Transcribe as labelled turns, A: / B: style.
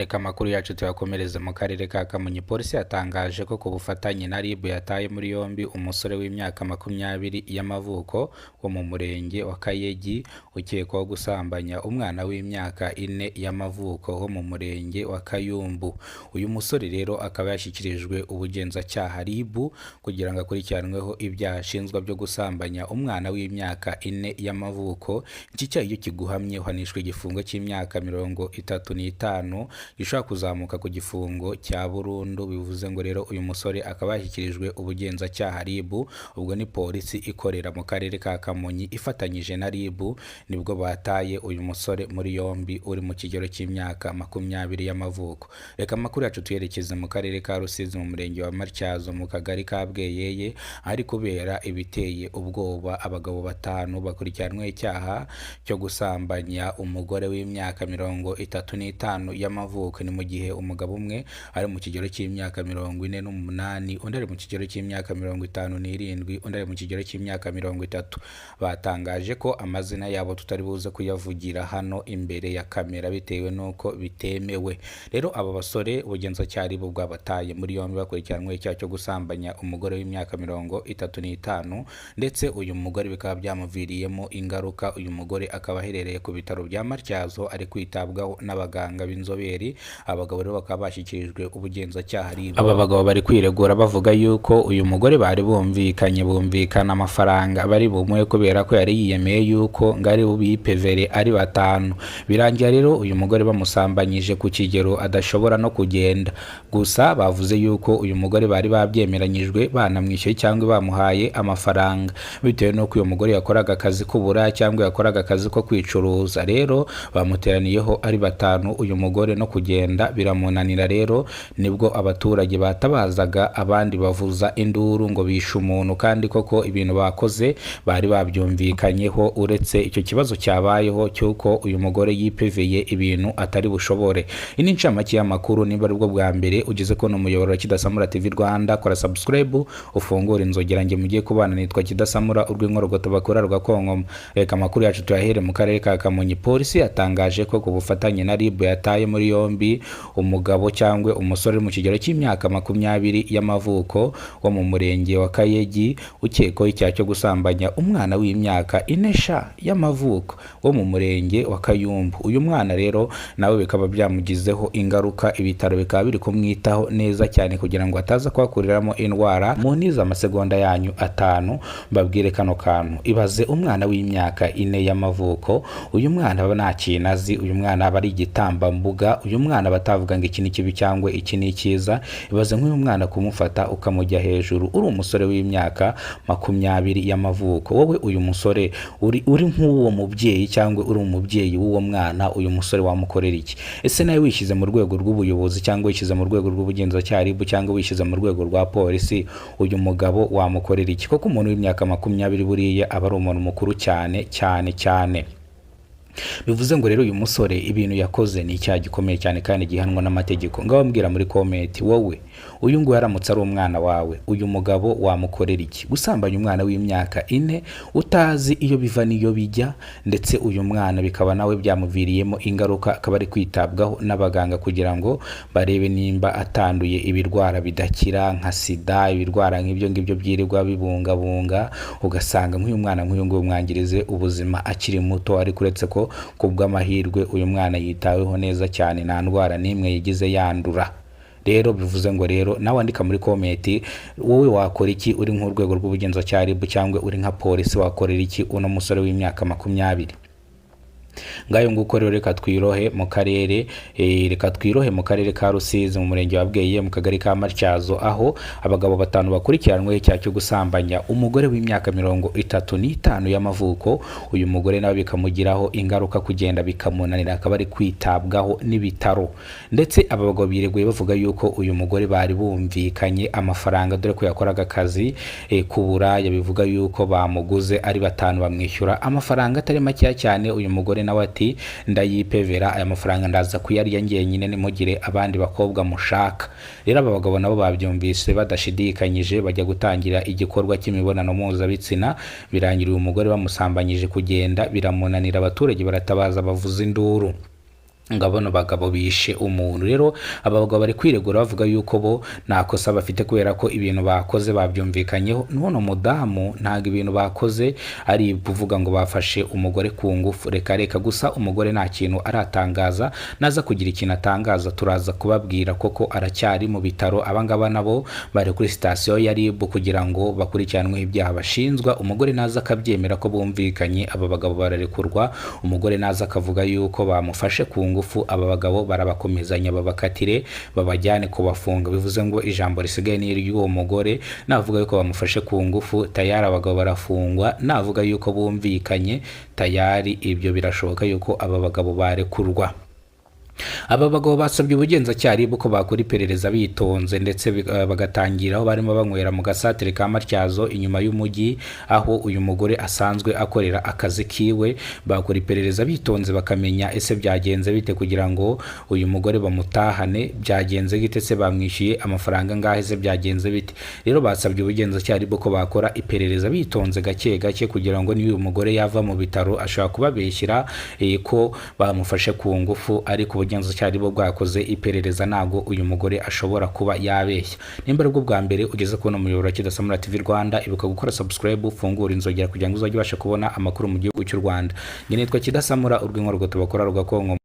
A: Reka amakuru yacu tuyakomereze mu karere ka Kamonyi. Polisi yatangaje ko ku bufatanye na RIB yataye muri yombi umusore w'imyaka 20 y'amavuko wo mu murenge wa Kayegi ukekwaho gusambanya umwana w'imyaka 4 y'amavuko wo mu murenge wa Kayumbu. Uyu musore rero akaba yashyikirijwe ubugenzacyaha RIB kugira ngo akurikiranweho ibyaha ashinjwa byo gusambanya umwana w'imyaka 4 y'amavuko. Iki cyaha iyo kiguhamye uhanishwa igifungo cy'imyaka 35 gishobora kuzamuka ku gifungo cya burundu. Bivuze ngo rero uyu musore akaba yashyikirijwe ubugenzacyaha RIB, ubwo ni polisi ikorera mu karere ka Kamonyi ifatanyije na RIB, nibwo bataye uyu musore muri yombi uri mu kigero cy'imyaka 20 y'amavuko. Reka amakuru yacu tuyerekeze mu karere ka Rusizi mu murenge wa Matyazo mu kagari ka Bweyeye, ari kubera ibiteye ubwoba. Abagabo 5 bakurikiranwe icyaha cyo gusambanya umugore w'imyaka 35 y'amavuko. Ni mu gihe umugabo umwe ari mu kigero cy'imyaka 48, undi ari mu kigero cy'imyaka 57, undi ari mu kigero cy'imyaka 30. Batangaje ko amazina yabo tutari buze kuyavugira hano imbere ya kamera bitewe nuko bitemewe. Rero aba basore ubugenzacyaha RIB bwabataye muri yombi bakurikiranwe icyaha cyo gusambanya umugore w'imyaka 35, ndetse uyu mugore bikaba byamuviriyemo ingaruka. Uyu mugore akaba aherereye ku bitaro bya Matyazo ari kwitabwaho n'abaganga b'inzobere. Abagabo rero bakaba bashyikirijwe ubugenzacyaha RIB. Aba bagabo bari kwiregura bavuga yuko uyu mugore bari bumvikana amafaranga bari bumuhe kubera ko yari yiyemeye yuko ngari bubipevere ari 5. Birangira rero uyu mugore bamusambanyije ku kigero adashobora no kugenda. Gusa bavuze yuko uyu mugore bari babyemeranyijwe, banamwishyuye cyangwa bamuhaye amafaranga bitewe nuko uyu mugore yakoraga akazi k'uburaya cyangwa yakoraga akazi ko kwicuruza. Rero bamuteraniyeho ari 5, uyu mugore no kugenda biramunanira. Rero nibwo abaturage batabazaga abandi bavuza induru ngo bishe umuntu, kandi koko ibintu bakoze bari babyumvikanyeho. Uretse icyo kibazo cyabayeho cyuko uyu mugore yipeveye ibintu atari bushobore. Ini ncamake y'amakuru. Niba ari bwo bwa mbere ugeze ko n'umuyoboro wa Kidasamura TV Rwanda, kora subscribe ufungure inzogera nge mugiye kubana. Nitwa Kidasamura, urw'inkorogoto bakora rwakonkoma. Reka amakuru yacu tuyahere mu karere ka Kamonyi. Polisi yatangaje ko ku bufatanye na RIB yataye muri yombi umugabo cyangwa umusore mu kigero cy'imyaka 20 y'amavuko wo mu murenge wa Kayegi ukekwaho icyaha cyo gusambanya umwana w'imyaka 4 y'amavuko wo mu murenge wa Kayumbu. Uyu mwana rero nawe bikaba byamugizeho ingaruka. Ibitaro bikaba biri kumwitaho neza cyane kugira ngo ataza kwakuriramo indwara. Mu niza amasegonda yanyu 5 mbabwire kano kantu. Ibaze umwana w'imyaka 4 y'amavuko. Uyu mwana aba nta kintu azi, uyu mwana aba ari igitambambuga, uyu mwana batavuga ngo iki ni kibi cyangwa iki ni cyiza. Ibaze nk'uyu mwana kumufata ukamujya hejuru, uri umusore w'imyaka 20 y'amavuko. Wowe uyu musore uri nk'uwo mubyeyi cyangwa uri umubyeyi w'uwo mwana, uyu musore wamukorera iki? Ese nawe wishyize mu rwego rw'ubuyobozi cyangwa wishyize mu rwego rw'ubugenzacyaha RIB cyangwa wishyize mu rwego rwa polisi, uyu mugabo wamukorera iki? Koko umuntu w'imyaka 20 buriya aba ari umuntu mukuru cyane cyane cyane. Bivuze ngo rero uyu musore ibintu yakoze ni icyaha gikomeye cyane kandi gihanwa n'amategeko. Ngaho mbwira muri comment, wowe uyu ngo yaramutse ari umwana wawe, uyu mugabo wamukorera iki? Gusambanya umwana w'imyaka 4 utazi iyo biva niyo bijya, ndetse uyu mwana bikaba nawe byamuviriyemo ingaruka. Akaba ari kwitabwaho n'abaganga kugira ngo barebe nimba atanduye ibirwara bidakira nka sida, ibirwara nk'ibyo ngibyo byirirwa bibungabunga. Ugasanga nk'uyu mwana nk'uyu ngo umwangirize ubuzima akiri muto. Ari kuretse ko kubw'amahirwe uyu mwana yitaweho neza cyane, nta ndwara n'imwe yigize yandura. Rero bivuze ngo rero nawe andika muri comment, wowe wakora iki uri nk'urwego rw'ubugenzacyaha RIB cyangwa uri nka polisi, wakorera iki uno musore w'imyaka 20? Ngayo nguko rero reka twirohe mu karere ka Rusizi mu murenge wa Bweyeye mu kagari ka Matyazo, aho abagabo 5 bakurikiranwe icyaha cyo gusambanya umugore w'imyaka 35 y'amavuko. Uyu mugore nawe bikamugiraho ingaruka, kugenda bikamunanira, akaba ari kwitabwaho n'ibitaro. Ndetse aba bagabo bireguye bavuga yuko uyu mugore bari bumvikanye amafaranga, dore ko yakoraga akazi k'uburaya. Bivuga yuko bamuguze ari 5 bamwishyura amafaranga atari make cyane. Uyu mugore nawe ati ndayipevera aya mafaranga ndaza kuyarya ngenyine nimugire abandi bakobwa mushaka. Rero aba bagabo nabo babyumvise badashidikanyije bajya gutangira igikorwa cy'imibonano mpuzabitsina. Birangira uyu mugore bamusambanyije kugenda biramunanira. Abaturage baratabaza bavuza induru. ngo bano bagabo bishe umuntu. Rero aba bagabo bari kwiregura bavuga yuko bo nta kosa bafite kubera ko ibintu bakoze babyumvikanyeho. None mudamu ntago ibintu bakoze ari kuvuga ngo bafashe umugore ku ngufu, reka gusa umugore nta kintu aratangaza, naza kugira ikintu atangaza turaza kubabwira koko aracyari mu bitaro. Abangaba nabo bari kuri sitasiyo ya RIB kugira ngo bakurikiranweho ibyaha bashinzwa. Umugore naza akabyemera ko bumvikanye, aba bagabo bararekurwa. Umugore naza akavuga yuko bamufashe ku ngufu, aba bagabo barabakomezanya babakatire babajyane kubafunga. Bivuze ngo ijambo risigaye ni iry'uwo mugore. Navuga yuko bamufashe ku ngufu tayari abagabo barafungwa, navuga yuko bumvikanye tayari ibyo birashoboka yuko aba bagabo barekurwa. Aba bagabo basabye ubugenzacyaha RIB ko bakora iperereza bitonze ndetse bagatangira aho barimo banywera mu gasatere ka Matyazo inyuma y'umujyi aho uyu mugore asanzwe akorera akazi kiwe. Bakora iperereza bitonze bakamenya ese byagenze bite kugira ngo uyu mugore bamutahane, byagenze gite, se bamwishyuye amafaranga ngahe, se byagenze bite. Rero basabye ubugenzacyaha RIB ko bakora iperereza bitonze gake gake kugira ngo niba uyu mugore yava mu bitaro ashobora kubabeshyira ko bamufashe ku ngufu, ariko ubugenzacyaha RIB bwakoze iperereza ntago uyu mugore ashobora kuba yabeshya. Nimba aribwo bwa mbere ugeze kubona umuyoboro wa Kidasamura TV Rwanda, ibuka gukora subscribe, ufungura inzogera kugira ngo uzajye ubasha kubona amakuru mu gihugu cy'u Rwanda. Nge nitwa Kidasamura, urw'inkuru rwo tubakora rugakonko.